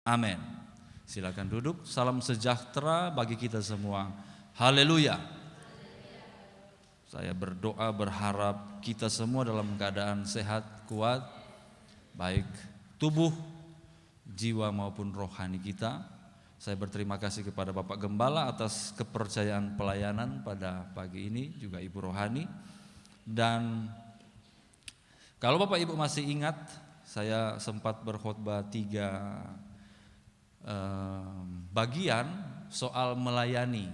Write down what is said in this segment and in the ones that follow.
Amin. Silakan duduk. Salam sejahtera bagi kita semua. Haleluya. Saya berdoa berharap kita semua dalam keadaan sehat, kuat, baik tubuh, jiwa maupun rohani kita. Saya berterima kasih kepada Bapak Gembala atas kepercayaan pelayanan pada pagi ini, juga Ibu Rohani. Dan kalau Bapak Ibu masih ingat, saya sempat berkhotbah 3 bagian soal melayani.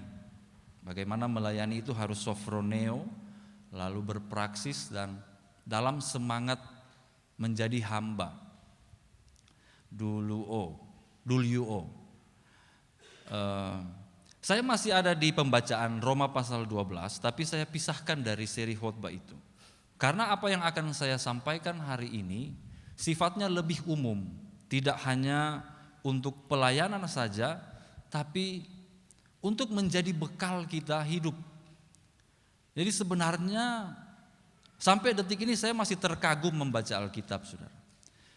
Bagaimana melayani itu harus sofroneo, lalu berpraksis dan dalam semangat menjadi hamba. Duluo. Saya masih ada di pembacaan Roma pasal 12, tapi saya pisahkan dari seri khotbah itu. Karena apa yang akan saya sampaikan hari ini sifatnya lebih umum, tidak hanya untuk pelayanan saja, tapi untuk menjadi bekal kita hidup. Jadi sebenarnya sampai detik ini saya masih terkagum membaca Alkitab, saudara.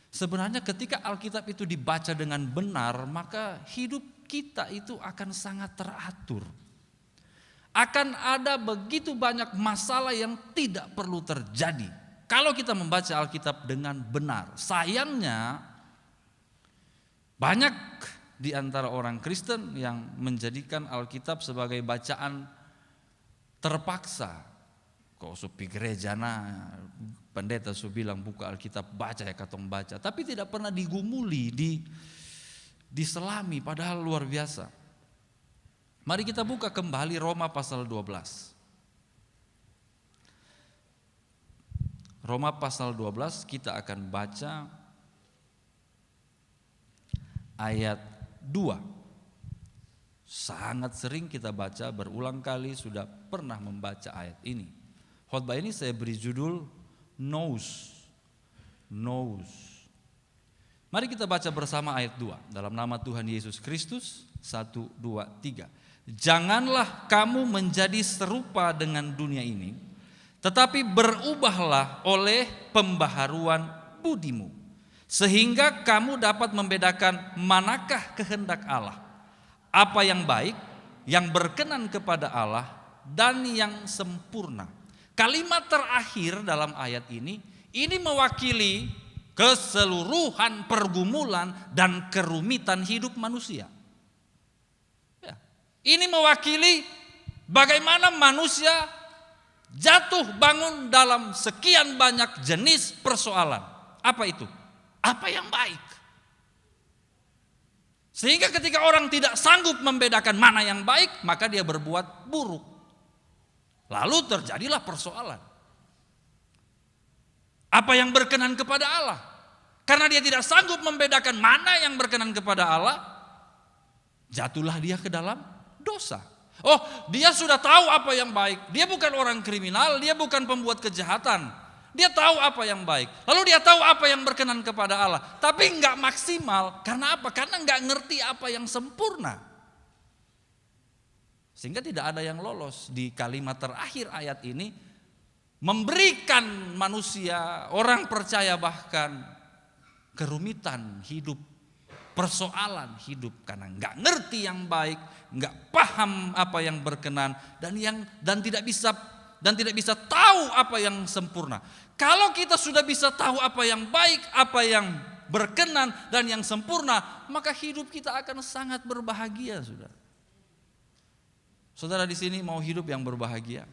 Sebenarnya ketika Alkitab itu dibaca dengan benar, maka hidup kita itu akan sangat teratur. Akan ada begitu banyak masalah yang tidak perlu terjadi kalau kita membaca Alkitab dengan benar. Sayangnya banyak di antara orang Kristen yang menjadikan Alkitab sebagai bacaan terpaksa. Kok supi gereja pendeta su bilang buka Alkitab baca ya katong baca, tapi tidak pernah digumuli, diselami, padahal luar biasa. Mari kita buka kembali Roma pasal 12. Roma pasal 12 kita akan baca ayat 2. Sangat sering kita baca, berulang kali sudah pernah membaca ayat ini. Khotbah ini saya beri judul Knows. Mari kita baca bersama ayat 2. Dalam nama Tuhan Yesus Kristus. 1, 2, 3. Janganlah kamu menjadi serupa dengan dunia ini, tetapi berubahlah oleh pembaharuan budimu, sehingga kamu dapat membedakan manakah kehendak Allah, apa yang baik, yang berkenan kepada Allah, dan yang sempurna. Kalimat terakhir dalam ayat ini mewakili keseluruhan pergumulan dan kerumitan hidup manusia. Ya, ini mewakili bagaimana manusia jatuh bangun dalam sekian banyak jenis persoalan. Apa itu? Apa yang baik? Sehingga ketika orang tidak sanggup membedakan mana yang baik, maka dia berbuat buruk. Lalu terjadilah persoalan. Apa yang berkenan kepada Allah? Karena dia tidak sanggup membedakan mana yang berkenan kepada Allah, jatuhlah dia ke dalam dosa. Oh, dia sudah tahu apa yang baik. Dia bukan orang kriminal, dia bukan pembuat kejahatan. Dia tahu apa yang baik. Lalu dia tahu apa yang berkenan kepada Allah. Tapi enggak maksimal. Karena apa? Karena enggak ngerti apa yang sempurna. Sehingga tidak ada yang lolos. Di kalimat terakhir ayat ini memberikan manusia, orang percaya bahkan kerumitan hidup, persoalan hidup. Karena enggak ngerti yang baik, enggak paham apa yang berkenan, dan tidak bisa tahu apa yang sempurna. Kalau kita sudah bisa tahu apa yang baik, apa yang berkenan dan yang sempurna, maka hidup kita akan sangat berbahagia, Saudara. Saudara di sini mau hidup yang berbahagia?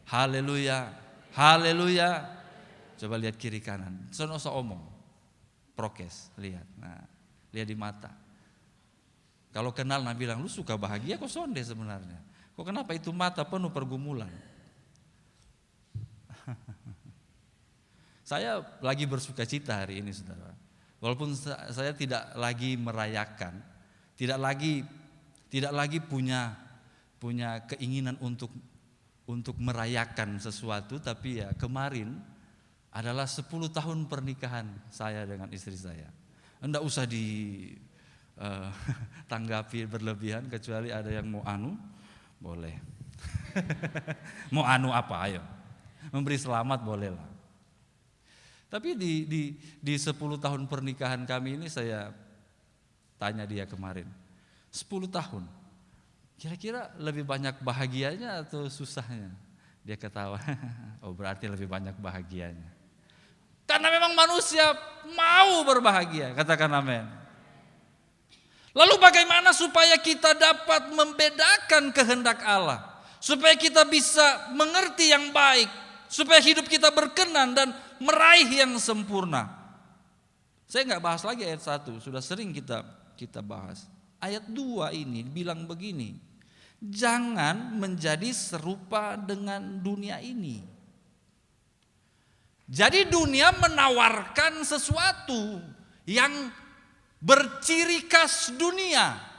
Haleluya. Haleluya. Coba lihat kiri kanan. Sono omong. Prokes, lihat. Nah, lihat di mata. Kalau kenal bilang lu suka bahagia kok sonde sebenarnya. Kok kenapa itu mata penuh pergumulan? Saya lagi bersuka cita hari ini, saudara. Walaupun saya tidak lagi merayakan, tidak lagi punya keinginan untuk merayakan sesuatu, tapi ya kemarin adalah 10 tahun pernikahan saya dengan istri saya. Enggak usah tanggapi berlebihan, kecuali ada yang mau boleh. Mau apa, ayo. Memberi selamat boleh lah. Tapi di 10 tahun pernikahan kami ini saya Tanya dia kemarin, 10 tahun. Kira-kira lebih banyak bahagianya atau susahnya? Dia ketawa, oh berarti lebih banyak bahagianya. Karena memang manusia mau berbahagia, katakan amin. Lalu bagaimana supaya kita dapat membedakan kehendak Allah? Supaya kita bisa mengerti yang baik, supaya hidup kita berkenan dan meraih yang sempurna. Saya nggak bahas lagi ayat 1, sudah sering kita bahas. Ayat 2 ini bilang begini, jangan menjadi serupa dengan dunia ini. Jadi dunia menawarkan sesuatu yang berciri khas dunia.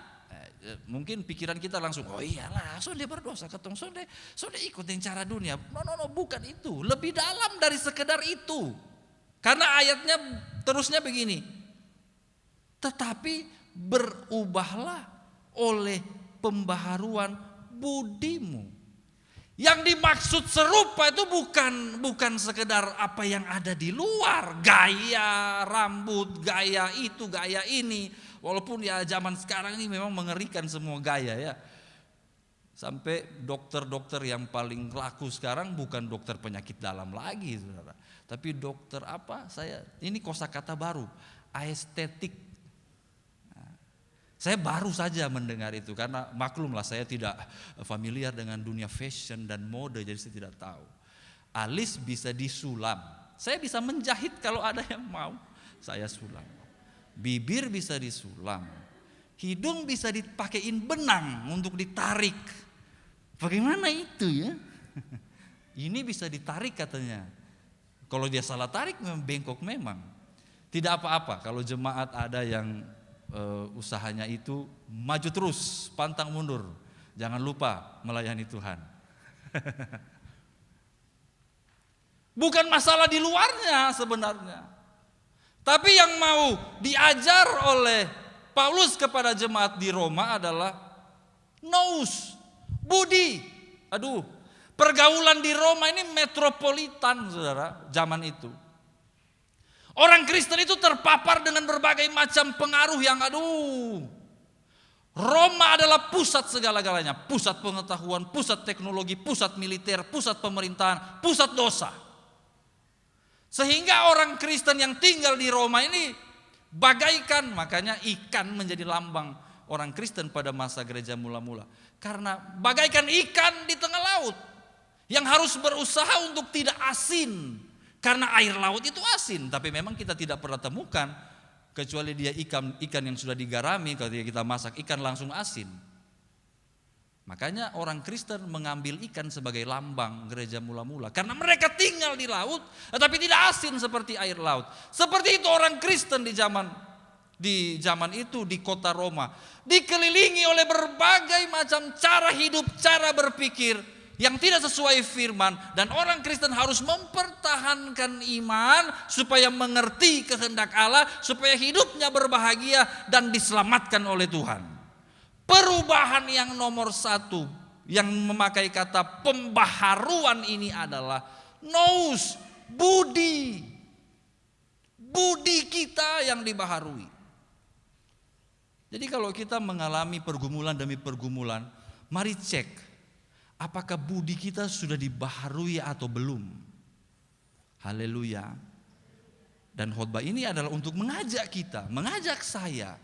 Mungkin pikiran kita langsung, oh iyalah, sonde berdosa ketong sonde ikutin cara dunia. No, bukan itu. Lebih dalam dari sekedar itu. Karena ayatnya terusnya begini. Tetapi berubahlah oleh pembaharuan budimu. Yang dimaksud serupa itu bukan sekedar apa yang ada di luar, gaya rambut, gaya itu, gaya ini. Walaupun ya zaman sekarang ini memang mengerikan semua gaya ya. Sampai dokter-dokter yang paling laku sekarang bukan dokter penyakit dalam lagi, saudara. Tapi dokter apa? Ini kosakata baru, aestetik. Saya baru saja mendengar itu karena maklumlah saya tidak familiar dengan dunia fashion dan mode, jadi saya tidak tahu. Alis bisa disulam, saya bisa menjahit kalau ada yang mau, saya sulam. Bibir bisa disulam, hidung bisa dipakein benang untuk ditarik. Bagaimana itu ya? Ini bisa ditarik katanya. Kalau dia salah tarik memang bengkok memang. Tidak apa-apa kalau jemaat ada yang usahanya itu maju terus, pantang mundur. Jangan lupa melayani Tuhan. Bukan masalah di luarnya sebenarnya. Tapi yang mau diajar oleh Paulus kepada jemaat di Roma adalah nous, budi. Pergaulan di Roma ini metropolitan, saudara, zaman itu. Orang Kristen itu terpapar dengan berbagai macam pengaruh yang Roma adalah pusat segala-galanya, pusat pengetahuan, pusat teknologi, pusat militer, pusat pemerintahan, pusat dosa. Sehingga orang Kristen yang tinggal di Roma ini bagaikan, makanya ikan menjadi lambang orang Kristen pada masa gereja mula-mula. Karena bagaikan ikan di tengah laut yang harus berusaha untuk tidak asin. Karena air laut itu asin, tapi memang kita tidak pernah temukan kecuali dia ikan yang sudah digarami, kalau kita masak ikan langsung asin. Makanya orang Kristen mengambil ikan sebagai lambang gereja mula-mula karena mereka tinggal di laut tetapi tidak asin seperti air laut. Seperti itu orang Kristen di zaman itu di kota Roma, dikelilingi oleh berbagai macam cara hidup, cara berpikir yang tidak sesuai firman, dan orang Kristen harus mempertahankan iman supaya mengerti kehendak Allah, supaya hidupnya berbahagia dan diselamatkan oleh Tuhan. Perubahan yang nomor 1 yang memakai kata pembaharuan ini adalah nous, budi kita yang dibaharui. Jadi kalau kita mengalami pergumulan demi pergumulan, mari cek apakah budi kita sudah dibaharui atau belum. Haleluya. Dan khotbah ini adalah untuk mengajak kita, mengajak saya,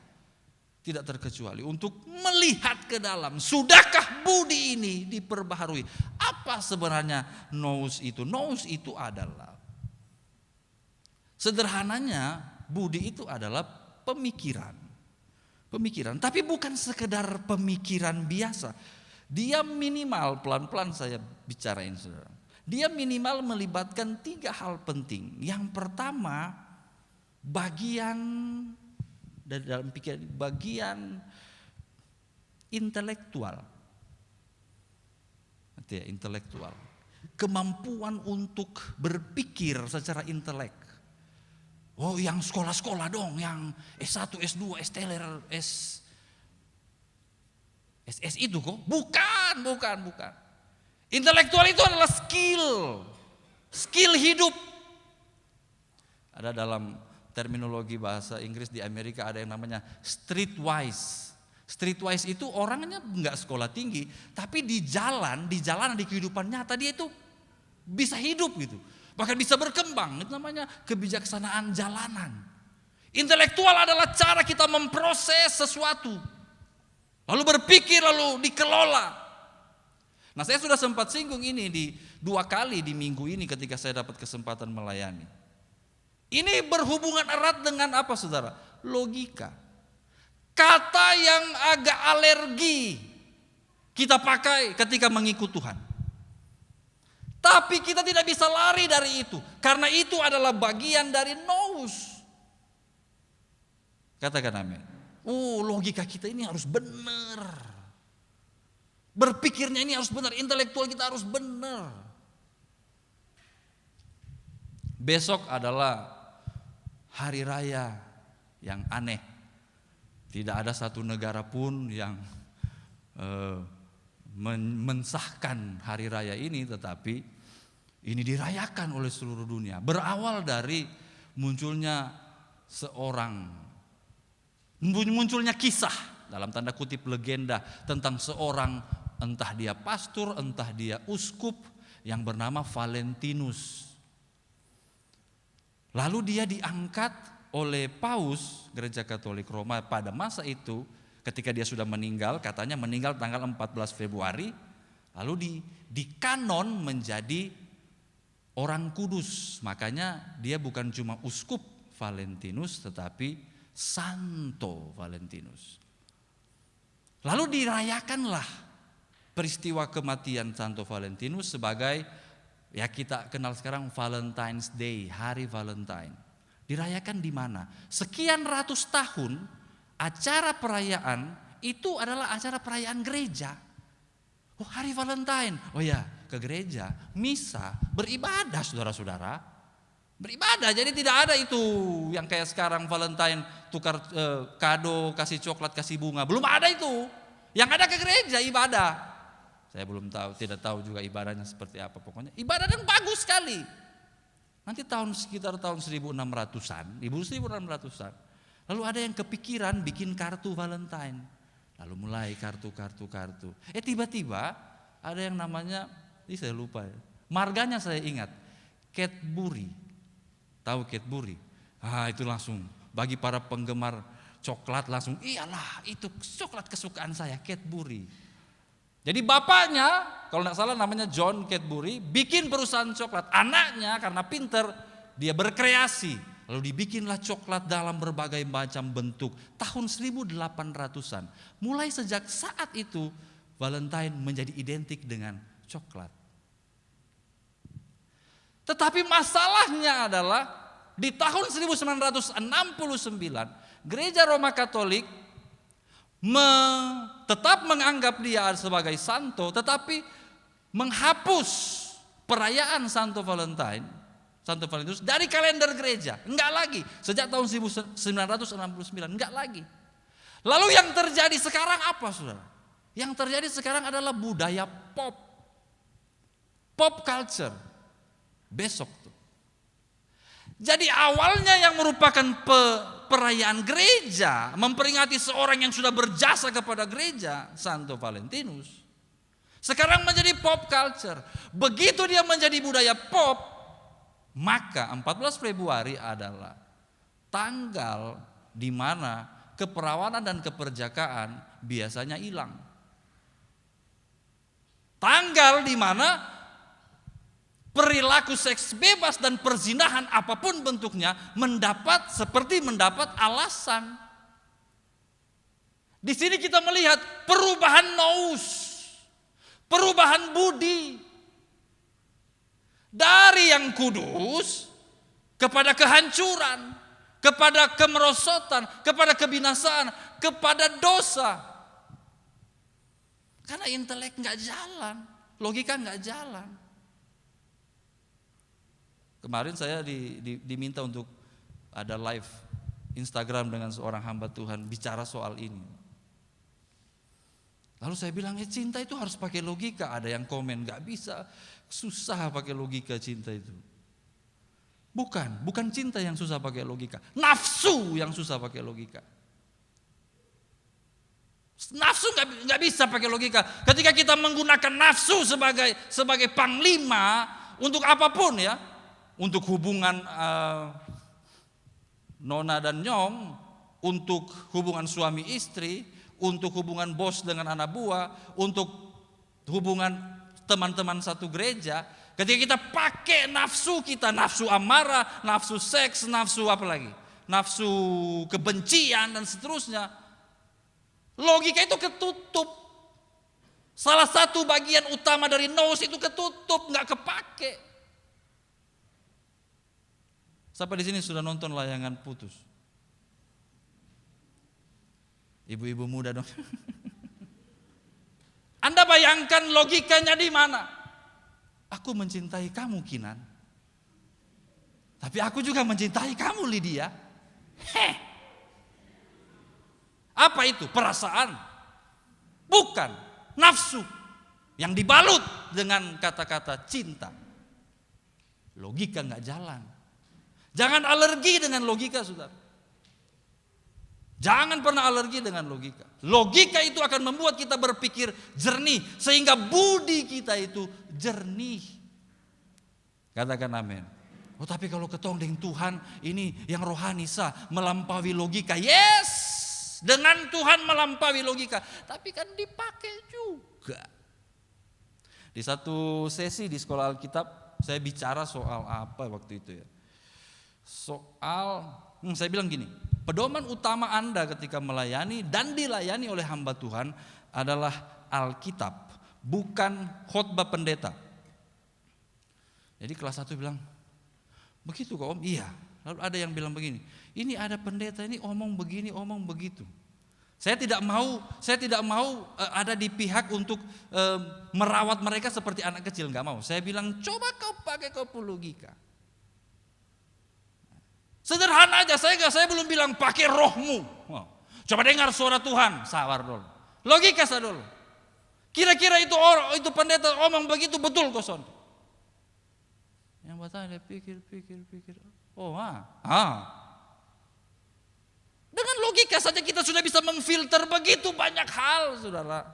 tidak terkecuali untuk melihat ke dalam. Sudahkah budi ini diperbaharui? Apa sebenarnya nous itu? Nous itu adalah, sederhananya budi itu adalah pemikiran. Tapi bukan sekedar pemikiran biasa. Dia minimal, pelan-pelan saya bicarain saudara. Dia minimal melibatkan 3 hal penting. Yang pertama, bagian dalam pikiran, bagian intelektual. Artinya intelektual. Kemampuan untuk berpikir secara intelek. Oh, yang sekolah-sekolah dong, yang S1, S2, S-teler, SS itu kok? Bukan. Intelektual itu adalah skill hidup. Ada dalam terminologi bahasa Inggris di Amerika ada yang namanya streetwise. Streetwise itu orangnya nggak sekolah tinggi, tapi di jalanan, di kehidupan nyata dia itu bisa hidup gitu. Bahkan bisa berkembang, itu namanya kebijaksanaan jalanan. Intelektual adalah cara kita memproses sesuatu, lalu berpikir, lalu dikelola. Nah, saya sudah sempat singgung ini di 2 kali di minggu ini ketika saya dapat kesempatan melayani. Ini berhubungan erat dengan apa, saudara? Logika. Kata yang agak alergi kita pakai ketika mengikut Tuhan. Tapi kita tidak bisa lari dari itu, karena itu adalah bagian dari nous. Katakan amin. Logika kita ini harus benar. Berpikirnya ini harus benar, intelektual kita harus benar. Besok adalah hari raya yang aneh. Tidak ada satu negara pun yang mensahkan hari raya ini, tetapi ini dirayakan oleh seluruh dunia. Berawal dari munculnya munculnya kisah, dalam tanda kutip legenda, tentang seorang, entah dia pastor, entah dia uskup, yang bernama Valentinus. Lalu dia diangkat oleh Paus Gereja Katolik Roma pada masa itu, ketika dia sudah meninggal, katanya meninggal tanggal 14 Februari, lalu dikanon menjadi orang kudus. Makanya dia bukan cuma uskup Valentinus, tetapi Santo Valentinus. Lalu dirayakanlah peristiwa kematian Santo Valentinus sebagai, ya kita kenal sekarang, Valentine's Day, hari Valentine. Dirayakan di mana? Sekian ratus tahun acara perayaan itu adalah acara perayaan gereja. Hari Valentine, ke gereja, misa, beribadah, saudara-saudara. Beribadah, jadi tidak ada itu yang kayak sekarang Valentine tukar kado, kasih coklat, kasih bunga. Belum ada itu. Yang ada ke gereja ibadah. Saya tidak tahu juga ibadahnya seperti apa. Pokoknya ibadah yang bagus sekali. Nanti sekitar tahun 1600-an, 1600-an. Lalu ada yang kepikiran bikin kartu Valentine. Lalu mulai kartu. Tiba-tiba ada yang namanya, saya lupa ya. Marganya saya ingat, Cadbury. Tahu Cadbury? Itu langsung bagi para penggemar coklat langsung, iyalah itu coklat kesukaan saya, Cadbury. Jadi bapaknya, kalau tidak salah namanya John Cadbury, bikin perusahaan coklat. Anaknya karena pinter, dia berkreasi. Lalu dibikinlah coklat dalam berbagai macam bentuk. Tahun 1800-an. Mulai sejak saat itu, Valentine menjadi identik dengan coklat. Tetapi masalahnya adalah, di tahun 1969, Gereja Roma Katolik tetap menganggap dia sebagai santo, tetapi menghapus perayaan Santo Valentinus dari kalender gereja. Enggak lagi, sejak tahun 1969, enggak lagi. Lalu yang terjadi sekarang apa, saudara? Yang terjadi sekarang adalah budaya pop culture. Besok tuh. Jadi awalnya yang merupakan perayaan gereja, memperingati seorang yang sudah berjasa kepada gereja, Santo Valentinus, sekarang menjadi pop culture. Begitu dia menjadi budaya pop, maka 14 Februari adalah tanggal di mana keperawanan dan keperjakaan biasanya hilang. Tanggal di mana perilaku seks bebas dan perzinahan apapun bentuknya mendapat alasan. Di sini kita melihat perubahan nous, perubahan budi dari yang kudus kepada kehancuran, kepada kemerosotan, kepada kebinasaan, kepada dosa. Karena intelek nggak jalan, logika nggak jalan. Kemarin saya diminta untuk ada live Instagram dengan seorang hamba Tuhan bicara soal ini. Lalu saya bilang, cinta itu harus pakai logika. Ada yang komen, gak bisa, susah pakai logika cinta itu. Bukan cinta yang susah pakai logika. Nafsu yang susah pakai logika. Nafsu nggak bisa pakai logika. Ketika kita menggunakan nafsu sebagai panglima untuk apapun ya, untuk hubungan nona dan nyong, untuk hubungan suami istri, untuk hubungan bos dengan anak buah, untuk hubungan teman-teman satu gereja. Ketika kita pakai nafsu kita, nafsu amarah, nafsu seks, nafsu apa lagi? Nafsu kebencian dan seterusnya. Logika itu ketutup. Salah satu bagian utama dari nous itu ketutup, nggak kepake. Siapa di sini sudah nonton layangan putus? Ibu-ibu muda dong. Anda bayangkan logikanya di mana? Aku mencintai kamu, Kinan. Tapi aku juga mencintai kamu, Lydia. Apa itu? Perasaan. Bukan nafsu yang dibalut dengan kata-kata cinta. Logika nggak jalan. Jangan alergi dengan logika, saudara. Jangan pernah alergi dengan logika. Logika itu akan membuat kita berpikir jernih, sehingga budi kita itu jernih. Katakan amin. Oh, tapi kalau ketong dengan Tuhan, ini yang rohani sah, melampaui logika. Yes, dengan Tuhan melampaui logika. Tapi kan dipakai juga. Di satu sesi di sekolah Alkitab, saya bicara soal apa waktu itu ya. Saya bilang gini, pedoman utama Anda ketika melayani dan dilayani oleh hamba Tuhan adalah Alkitab, bukan khotbah pendeta. Jadi kelas 1 bilang, begitu kok Om? Iya. Lalu ada yang bilang begini, ini ada pendeta ini omong begini, omong begitu. Saya tidak mau ada di pihak untuk merawat mereka seperti anak kecil, nggak mau. Saya bilang, coba kau pakai logika. Sederhana aja, saya belum bilang pakai rohmu. Coba dengar suara Tuhan, sabar dulu. Logika saya dulu. Kira-kira itu pendeta omong begitu betul koson. Yang bertanya pikir. Dengan logika saja kita sudah bisa memfilter begitu banyak hal, saudara.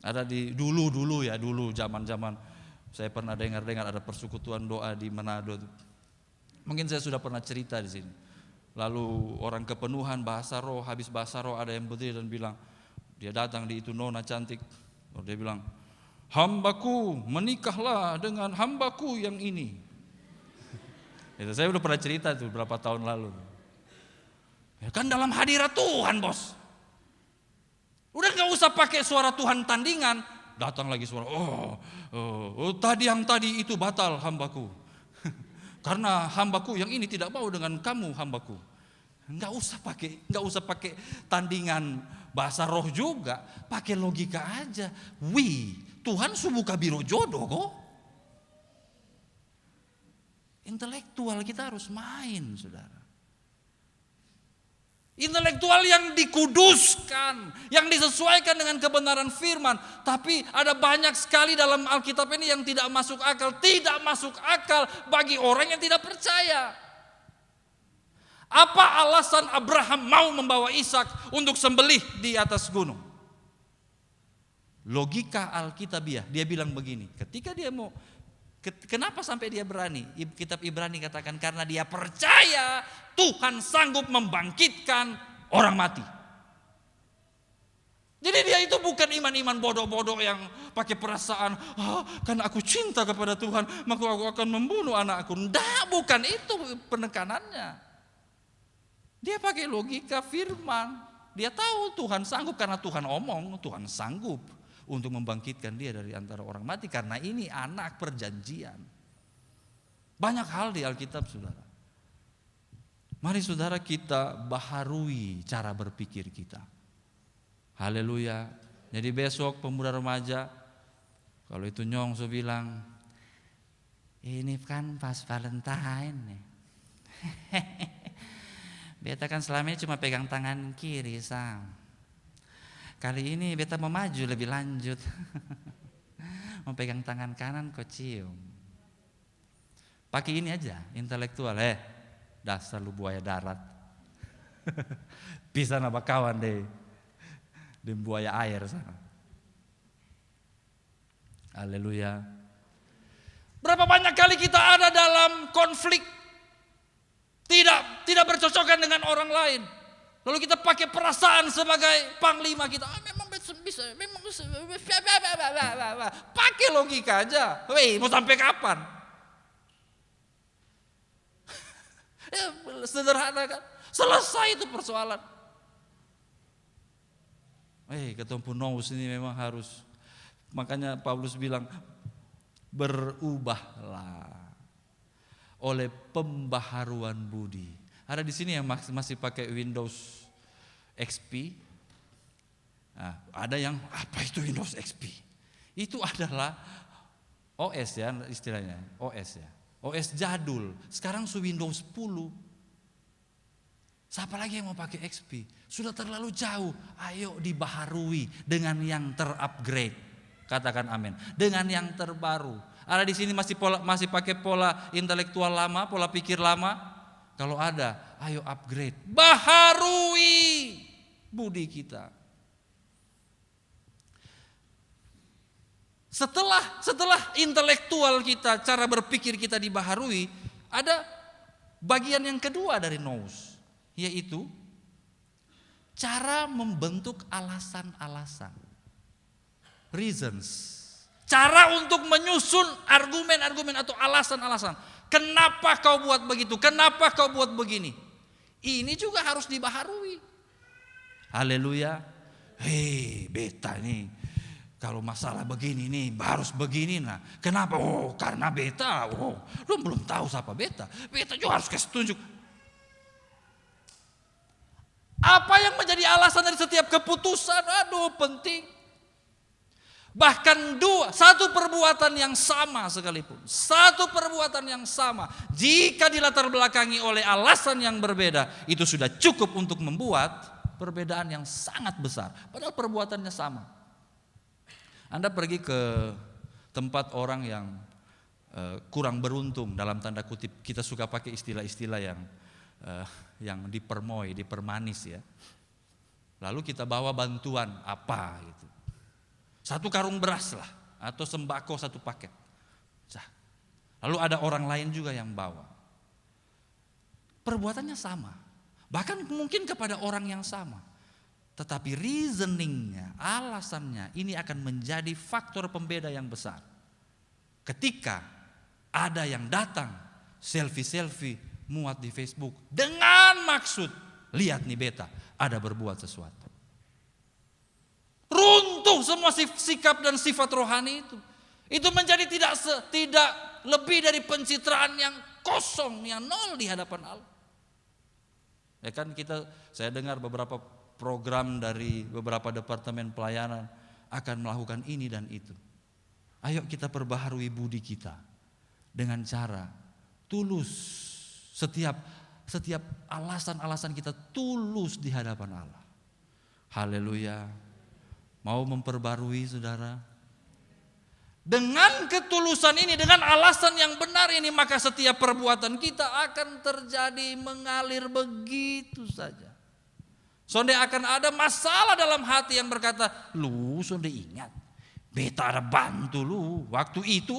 Ada di dulu zaman-zaman saya pernah dengar ada persekutuan doa di Manado. Mungkin saya sudah pernah cerita di sini. Lalu orang kepenuhan bahasa roh, habis bahasa roh ada yang berdiri dan bilang, dia datang di itu nona cantik. Lalu dia bilang, hambaku menikahlah dengan hambaku yang ini. Itu saya udah pernah cerita itu berapa tahun lalu. Ya kan dalam hadirat Tuhan, bos. Udah gak usah pakai suara Tuhan tandingan. Datang lagi suara, yang tadi itu batal hambaku. Karena hambaku yang ini tidak mau dengan kamu hambaku. Nggak usah pakai tandingan bahasa roh juga, pakai logika aja. Tuhan subuh kabiro jodoh kok. Intelektual kita harus main, saudara. Intelektual yang dikuduskan, yang disesuaikan dengan kebenaran firman. Tapi ada banyak sekali dalam Alkitab ini yang tidak masuk akal bagi orang yang tidak percaya. Apa alasan Abraham mau membawa Ishak untuk sembelih di atas gunung? Logika Alkitabiah, dia bilang begini, ketika dia mau, kenapa sampai dia berani? Kitab Ibrani katakan karena dia percaya Tuhan sanggup membangkitkan orang mati. Jadi dia itu bukan iman-iman bodoh-bodoh yang pakai perasaan, karena aku cinta kepada Tuhan, maka aku akan membunuh anakku. Bukan itu penekanannya. Dia pakai logika firman. Dia tahu Tuhan sanggup karena Tuhan omong, Tuhan sanggup untuk membangkitkan dia dari antara orang mati karena ini anak perjanjian. Banyak hal di Alkitab, saudara. Mari saudara kita baharui cara berpikir kita. Haleluya. Jadi besok pemuda remaja, kalau itu nyong so bilang, ini kan pas Valentine nih. Beta kan selama ini cuma pegang tangan kiri, Sam. Kali ini beta mau maju lebih lanjut. Mau pegang tangan kanan kau cium. pakai ini aja, intelektual. Dasar lu buaya darat. Bisa nambah kawan deh. Di buaya air sana. Haleluya. Berapa banyak kali kita ada dalam konflik, tidak bercocokan dengan orang lain. Lalu kita pakai perasaan sebagai panglima kita. Memang bisa, memang bisa. Pakai logika aja. Mau sampai kapan? Sederhana kan? Selesai itu persoalan. Ketemu nous ini memang harus. Makanya Paulus bilang, berubahlah oleh pembaharuan budi. Ada di sini yang masih pakai Windows XP. Nah, ada yang apa itu Windows XP? Itu adalah OS ya istilahnya, OS ya. OS jadul. Sekarang Windows 10. Siapa lagi yang mau pakai XP? Sudah terlalu jauh. Ayo dibaharui dengan yang terupgrade. Katakan amin. Dengan yang terbaru. Ada di sini masih pakai pola intelektual lama, pola pikir lama. Kalau ada, ayo upgrade. Baharui budi kita. Setelah intelektual kita, cara berpikir kita dibaharui, ada bagian yang kedua dari nous, yaitu cara membentuk alasan-alasan. Reasons. Cara untuk menyusun argumen-argumen atau alasan-alasan. Kenapa kau buat begitu? Kenapa kau buat begini? Ini juga harus dibaharui. Haleluya. Beta nih. Kalau masalah begini nih harus begini. Nah, kenapa? Karena beta. Lu belum tahu siapa beta. Beta juga harus kasih tunjuk. Apa yang menjadi alasan dari setiap keputusan? Penting. Bahkan satu perbuatan yang sama sekalipun. Satu perbuatan yang sama. Jika dilatar belakangi oleh alasan yang berbeda. Itu sudah cukup untuk membuat perbedaan yang sangat besar. Padahal perbuatannya sama. Anda pergi ke tempat orang yang kurang beruntung. Dalam tanda kutip. Kita suka pakai istilah-istilah yang dipermanis ya. Lalu kita bawa bantuan apa gitu. Satu karung beras lah, atau sembako satu paket. Lalu ada orang lain juga yang bawa. Perbuatannya sama, bahkan mungkin kepada orang yang sama. Tetapi reasoningnya, alasannya ini akan menjadi faktor pembeda yang besar. Ketika ada yang datang selfie muat di Facebook dengan maksud, lihat nih beta ada berbuat sesuatu. Runtuh semua sikap dan sifat rohani itu. Itu menjadi tidak lebih dari pencitraan yang kosong, yang nol di hadapan Allah. Ya kan saya dengar beberapa program dari beberapa departemen pelayanan akan melakukan ini dan itu. Ayo kita perbaharui budi kita dengan cara tulus. Setiap alasan-alasan kita tulus di hadapan Allah. Haleluya. Mau memperbarui saudara? Dengan ketulusan ini, dengan alasan yang benar ini, maka setiap perbuatan kita akan terjadi mengalir begitu saja. Sonde akan ada masalah dalam hati yang berkata, lu sonde ingat, beta ada bantu lu waktu itu.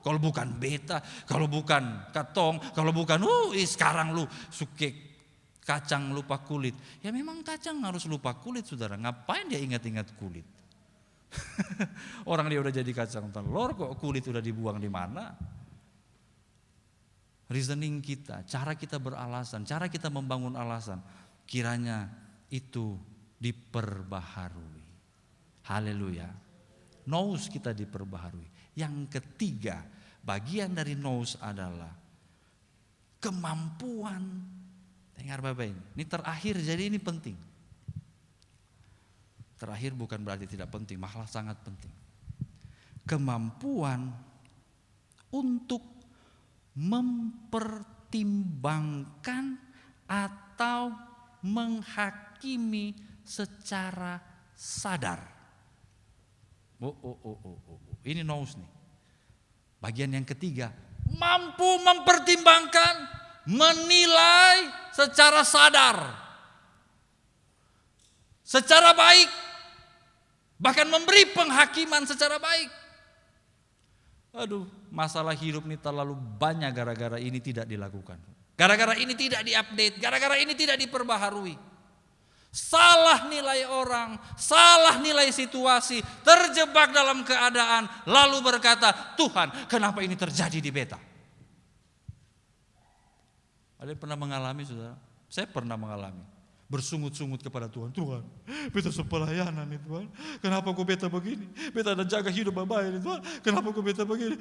Kalau bukan beta, kalau bukan katong, kalau bukan sekarang lu suke kacang lupa kulit. Ya memang kacang harus lupa kulit saudara. Ngapain dia ingat-ingat kulit? Orang dia udah jadi kacang telur kok kulit udah dibuang di mana? Reasoning kita, cara kita beralasan, cara kita membangun alasan, kiranya itu diperbaharui. Haleluya. Nous kita diperbaharui. Yang ketiga, bagian dari nous adalah kemampuan. Dengar Bapak ini terakhir, jadi ini penting. Terakhir bukan berarti tidak penting, malah sangat penting. Kemampuan untuk mempertimbangkan atau menghakimi secara sadar. Ini nous nih. Bagian yang ketiga, mampu mempertimbangkan, menilai secara sadar, secara baik, bahkan memberi penghakiman secara baik. Aduh, masalah hidup ini terlalu banyak gara-gara ini tidak dilakukan. Gara-gara ini tidak diupdate, gara-gara ini tidak diperbaharui. Salah nilai orang, salah nilai situasi, terjebak dalam keadaan, lalu berkata, Tuhan, kenapa ini terjadi di beta? Ada yang pernah mengalami, saudara? Saya pernah mengalami. Bersungut-sungut kepada Tuhan. Tuhan, beta sepelayanan nih Tuhan. Kenapa kok beta begini? Beta ada jaga hidup babai nih Tuhan. Kenapa kok beta begini?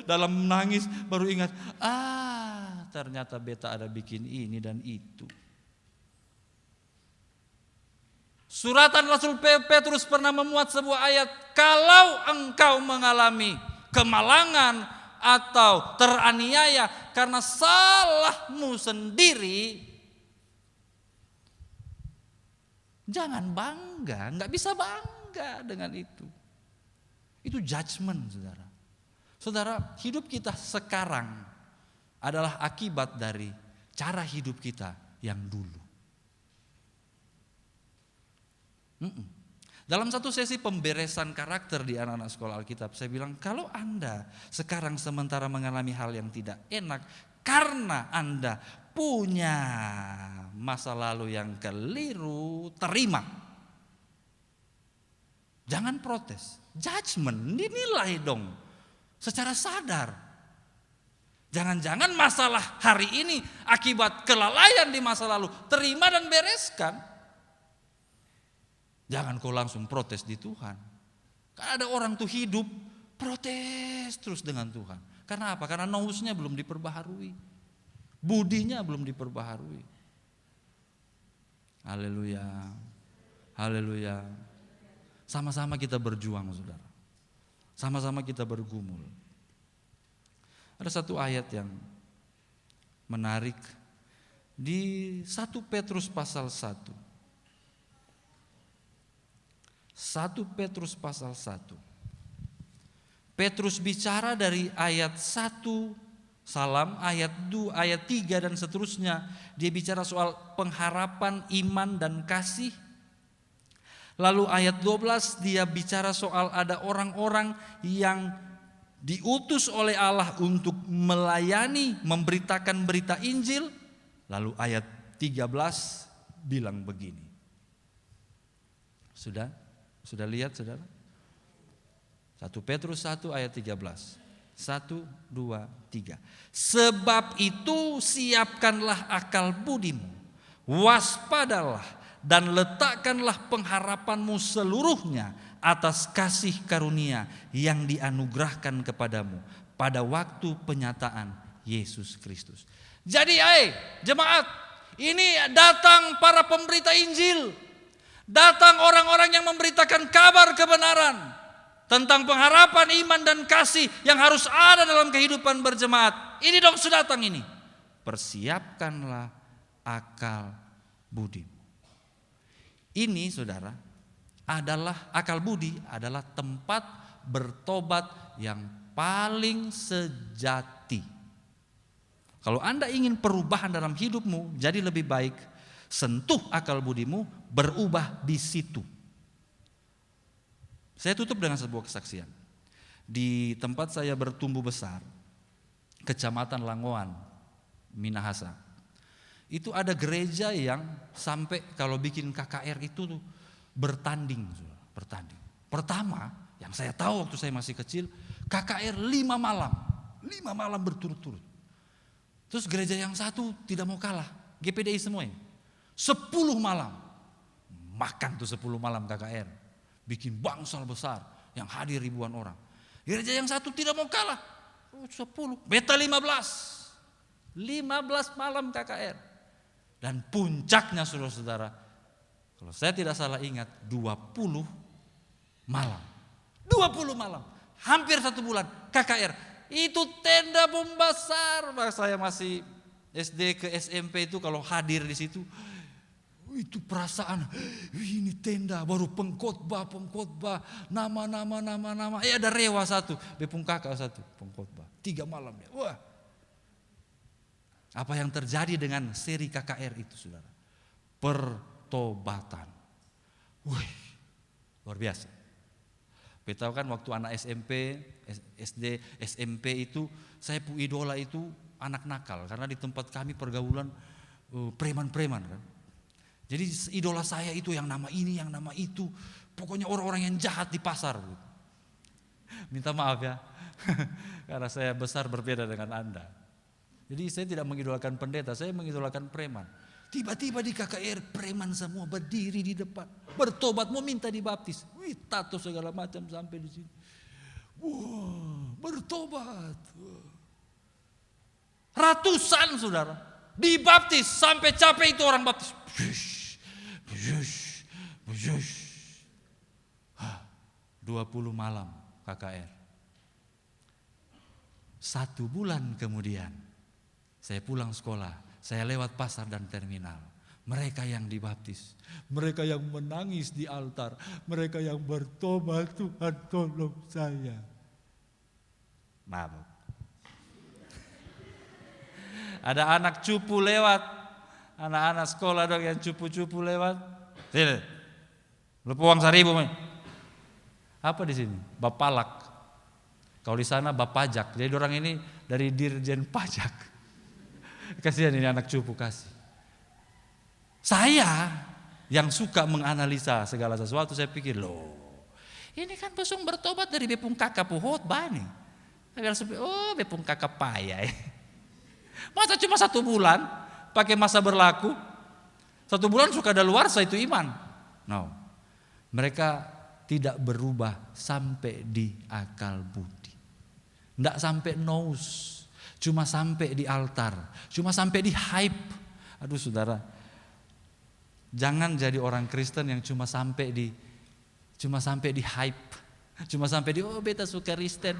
Dalam menangis baru ingat, ternyata beta ada bikin ini dan itu. Suratan Rasul Petrus pernah memuat sebuah ayat, kalau engkau mengalami kemalangan atau teraniaya karena salahmu sendiri, jangan bangga, nggak bisa bangga dengan itu. Itu judgment, saudara. Saudara, hidup kita sekarang adalah akibat dari cara hidup kita yang dulu. Dalam satu sesi pemberesan karakter di anak-anak sekolah Alkitab, saya bilang kalau Anda sekarang sementara mengalami hal yang tidak enak karena Anda punya masa lalu yang keliru, terima. Jangan protes, judgment, dinilai dong secara sadar. Jangan-jangan masalah hari ini akibat kelalaian di masa lalu, terima dan bereskan. Jangan kau langsung protes di Tuhan. Karena ada orang tuh hidup protes terus dengan Tuhan. Karena apa? Karena nous-nya belum diperbaharui. Budinya belum diperbaharui. Haleluya. Haleluya. Sama-sama kita berjuang, saudara. Sama-sama kita bergumul. Ada satu ayat yang menarik di 1 Petrus pasal 1. 1 Petrus pasal 1. Petrus bicara dari ayat 1 Salam, ayat 2, ayat 3 dan seterusnya. Dia bicara soal pengharapan, iman dan kasih. Lalu ayat 12 dia bicara soal ada orang-orang yang diutus oleh Allah untuk melayani, memberitakan berita Injil. Lalu ayat 13 bilang begini. Sudah lihat, saudara? 1 Petrus 1 ayat 13. 1, 2, 3. Sebab itu siapkanlah akal budimu, waspadalah dan letakkanlah pengharapanmu seluruhnya atas kasih karunia yang dianugerahkan kepadamu pada waktu penyataan Yesus Kristus. Jadi jemaat, ini datang para pemberita Injil. Datang orang-orang yang memberitakan kabar kebenaran tentang pengharapan, iman dan kasih yang harus ada dalam kehidupan berjemaat. Ini dong sudah datang ini. Persiapkanlah akal budimu. Ini saudara adalah akal budi adalah tempat bertobat yang paling sejati. Kalau Anda ingin perubahan dalam hidupmu jadi lebih baik, sentuh akal budimu, berubah di situ. Saya tutup dengan sebuah kesaksian. Di tempat saya bertumbuh besar, Kecamatan Langoan, Minahasa. Itu ada gereja yang sampai kalau bikin KKR itu tuh bertanding. Pertama, yang saya tahu waktu saya masih kecil, KKR 5 malam. 5 malam berturut-turut. Terus gereja yang satu tidak mau kalah, GPDI semuanya. 10 malam. Makan tuh 10 malam KKR. Bikin bangsal besar yang hadir ribuan orang. Gereja yang satu tidak mau kalah. 10, beta 15 malam KKR. Dan puncaknya saudara-saudara, kalau saya tidak salah ingat, 20 malam. 20 malam. Hampir 1 bulan KKR. Itu tenda besar. Saya masih SD ke SMP itu kalau hadir di situ, itu perasaan, ini tenda baru pengkhotbah, nama. Ada rewa satu, bepung kakak satu, pengkhotbah. 3 malam ya. Wah. Apa yang terjadi dengan seri KKR itu, saudara? Pertobatan. Wih, luar biasa. Kita tahu kan waktu anak SMP, SD, SMP itu saya idola itu anak nakal, karena di tempat kami pergaulan preman-preman kan. Jadi idola saya itu yang nama ini, yang nama itu, pokoknya orang-orang yang jahat di pasar. Minta maaf ya, karena saya besar berbeda dengan Anda. Jadi saya tidak mengidolakan pendeta, saya mengidolakan preman. Tiba-tiba di KKR preman semua berdiri di depan, bertobat, mau minta dibaptis. Wih, tato segala macam sampai di sini. Wah, bertobat. Ratusan saudara dibaptis sampai capek itu orang baptis. 20 malam KKR. 1 bulan kemudian saya pulang sekolah, saya lewat pasar dan terminal. Mereka yang dibaptis, mereka yang menangis di altar, mereka yang bertobat, Tuhan tolong saya. Mabuk. Ada anak cupu lewat, anak-anak sekolah dong yang cupu-cupu lewat. Sini, lu uang 1.000 nih. Apa di sini? Bapalak. Kalau di sana bapajak. Jadi orang ini dari Dirjen Pajak. Kasihan ini anak cupu kasih. Saya yang suka menganalisa segala sesuatu, saya pikir loh, ini kan besong bertobat dari bepung kakak puhot bani. Oh bepung kakak payah. Masa cuma 1 bulan pakai masa berlaku? 1 bulan suka daluarsa itu iman. No, mereka tidak berubah sampai di akal budi. Tidak sampai nous. Cuma sampai di altar, cuma sampai di hype. Aduh saudara, jangan jadi orang Kristen yang cuma sampai di hype, cuma sampai di beta suka Kristen.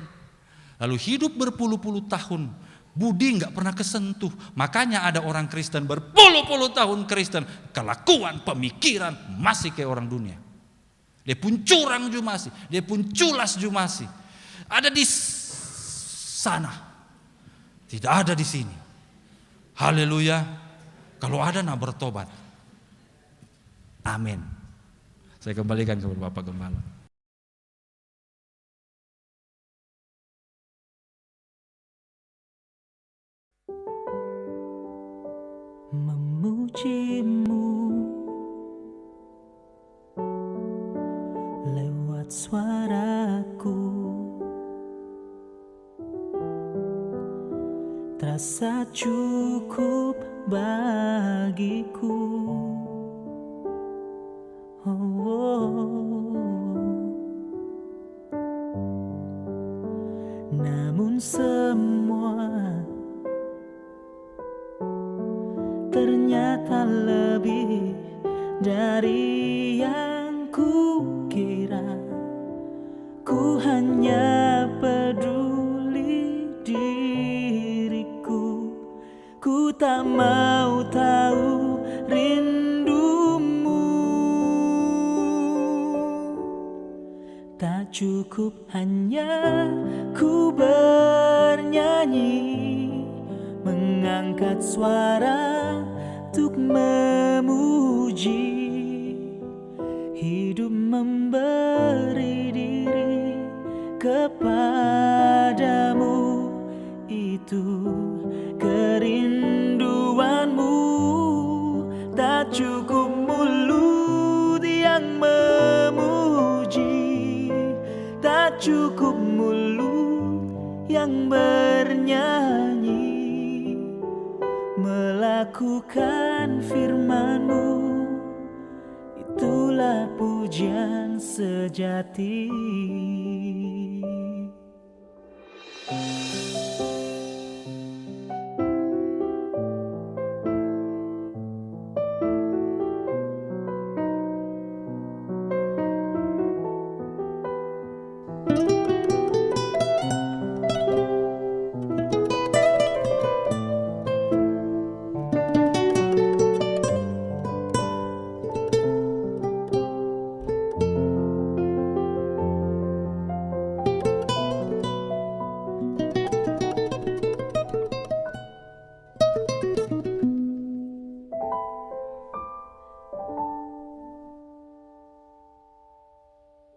Lalu hidup berpuluh-puluh tahun, budi nggak pernah kesentuh. Makanya ada orang Kristen berpuluh-puluh tahun Kristen, kelakuan, pemikiran masih kayak orang dunia. Dia pun curang juga masih, dia pun culas juga masih. Ada di sana. Tidak ada di sini. Haleluya. Kalau ada nak bertobat. Amin. Saya kembalikan kepada Bapak Gembala. Memujimu lewat suaraku, terasa cukup bagiku. Namun semua ternyata lebih dari yang kukira. Ku hanya peduli diriku, ku tak mau tahu rindumu. Tak cukup hanya ku bernyanyi, mengangkat suara untuk memuji. Hidup memberi diri kepadamu, itu kerinduanmu. Tak cukup mulut yang memuji, tak cukup mulut yang bernyanyi, melakukan firman-Mu, itulah pujian sejati.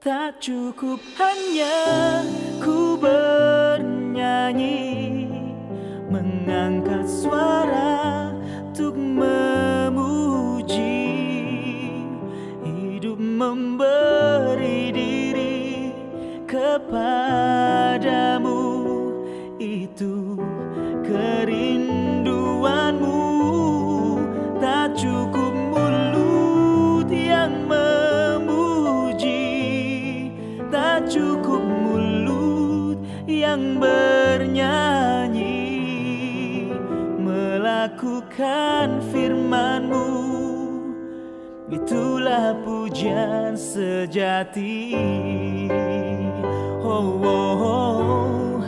Tak cukup hanya ku bernyanyi, mengangkat suara untuk memuji. Hidup memberi diri kepadamu, itu kerinduanmu. Tak cukup mulut yang memuji, tak cukup mulut yang bernyanyi, melakukan firman-Mu, itulah pujian sejati. Oh, oh, oh.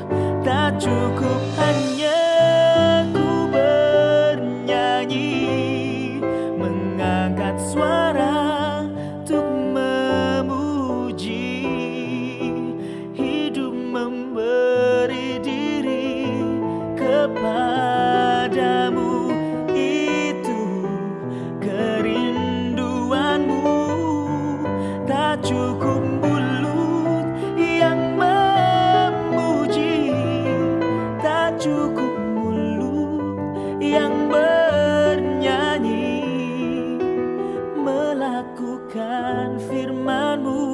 Tak cukup hanya ku bernyanyi, mengangkat suara untuk memuji. Hidup memberi diri kepadamu, itu kerinduanmu. Tak cukup mulut yang memuji, tak cukup mulut yang bernyanyi, melakukan firman-Mu,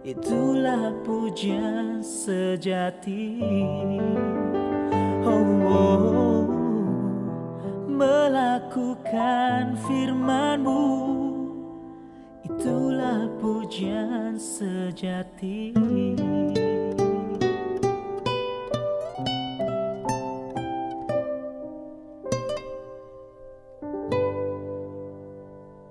itulah pujian sejati. Oh, oh, melakukan firman-Mu, itulah pujian sejati.